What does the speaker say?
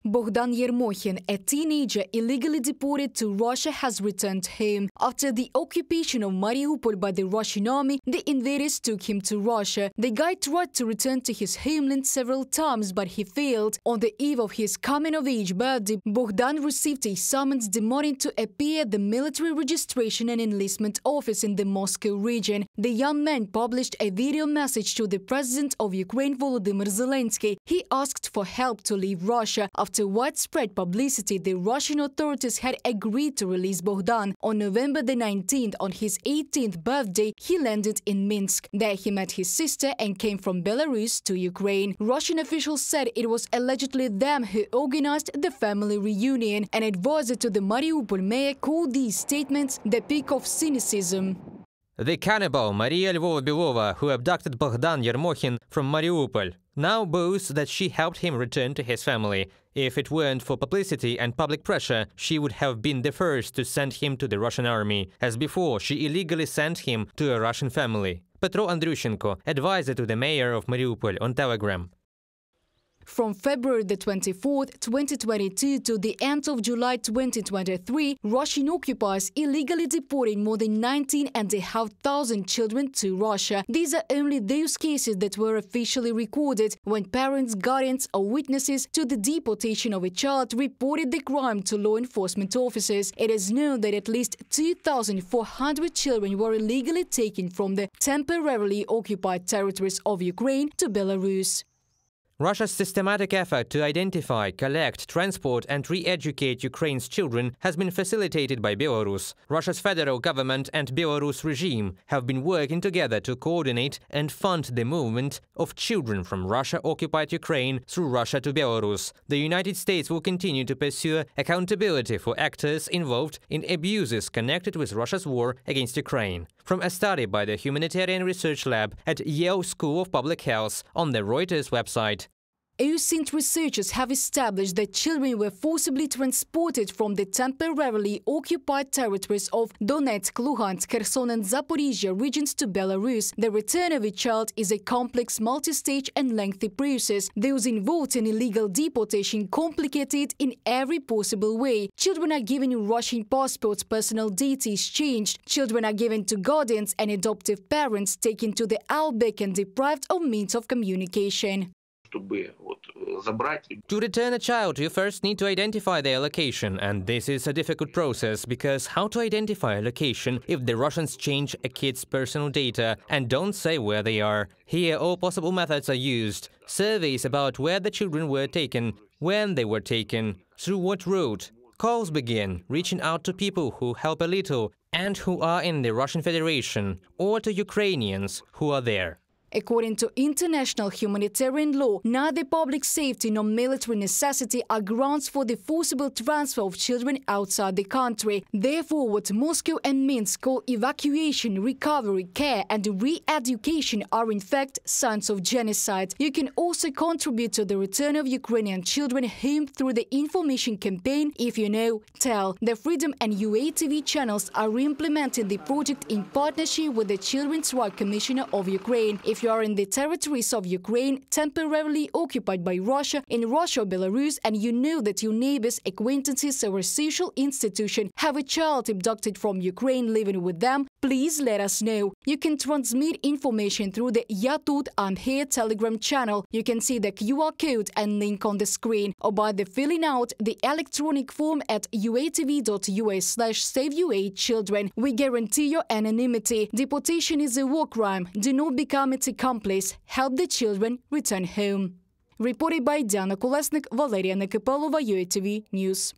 Bohdan Yermokhin, a teenager illegally deported to Russia, has returned home. After the occupation of Mariupol by the Russian army, the invaders took him to Russia. The guy tried to return to his homeland several times, but he failed. On the eve of his coming-of-age birthday, Bohdan received a summons demanding to appear at the military registration and enlistment office in the Moscow region. The young man published a video message to the president of Ukraine, Volodymyr Zelensky. He asked for help to leave Russia. After widespread publicity, the Russian authorities had agreed to release Bohdan. On November the 19th, on his 18th birthday, he landed in Minsk. There he met his sister and came from Belarus to Ukraine. Russian officials said it was allegedly them who organized the family reunion. An advisor to the Mariupol mayor called these statements the peak of cynicism. The cannibal Maria Lvova-Belova, who abducted Bohdan Yermokhin from Mariupol, now boasts that she helped him return to his family. If it weren't for publicity and public pressure, she would have been the first to send him to the Russian army. As before, she illegally sent him to a Russian family. Petro Andrushenko, advisor to the mayor of Mariupol, on Telegram. From February the 24th, 2022 to the end of July 2023, Russian occupiers illegally deported more than 19,500 children to Russia. These are only those cases that were officially recorded when parents, guardians or witnesses to the deportation of a child reported the crime to law enforcement officers. It is known that at least 2,400 children were illegally taken from the temporarily occupied territories of Ukraine to Belarus. Russia's systematic effort to identify, collect, transport and re-educate Ukraine's children has been facilitated by Belarus. Russia's federal government and Belarus regime have been working together to coordinate and fund the movement of children from Russia-occupied Ukraine through Russia to Belarus. The United States will continue to pursue accountability for actors involved in abuses connected with Russia's war against Ukraine. From a study by the Humanitarian Research Lab at Yale School of Public Health on the Reuters website. Recent researchers have established that children were forcibly transported from the temporarily occupied territories of Donetsk, Luhansk, Kherson and Zaporizhia regions to Belarus. The return of a child is a complex, multi-stage and lengthy process. Those involved in illegal deportation complicate it in every possible way. Children are given Russian passports, personal data is changed. Children are given to guardians and adoptive parents, taken to the outback and deprived of means of communication. To return a child, you first need to identify their location, and this is a difficult process, because how to identify a location if the Russians change a kid's personal data and don't say where they are? Here all possible methods are used. Surveys about where the children were taken, when they were taken, through what route. Calls begin, reaching out to people who help a little and who are in the Russian Federation, or to Ukrainians who are there. According to international humanitarian law, neither public safety nor military necessity are grounds for the forcible transfer of children outside the country. Therefore, what Moscow and Minsk call evacuation, recovery, care and re-education are in fact signs of genocide. You can also contribute to the return of Ukrainian children home through the information campaign If You Know, Tell. The Freedom and UATV channels are re-implementing the project in partnership with the Children's Rights Commissioner of Ukraine. If you are in the territories of Ukraine, temporarily occupied by Russia, in Russia or Belarus, and you know that your neighbors, acquaintances or a social institution have a child abducted from Ukraine living with them, please let us know. You can transmit information through the Я тут, I'm here Telegram channel. You can see the QR code and link on the screen, or by filling out the electronic form at uatv.us/SaveUA-Children. We guarantee your anonymity. Deportation is a war crime. Do not become its accomplice. Help the children return home. Reported by Diana Kolesnik, Valeria Nekipelova, UATV News.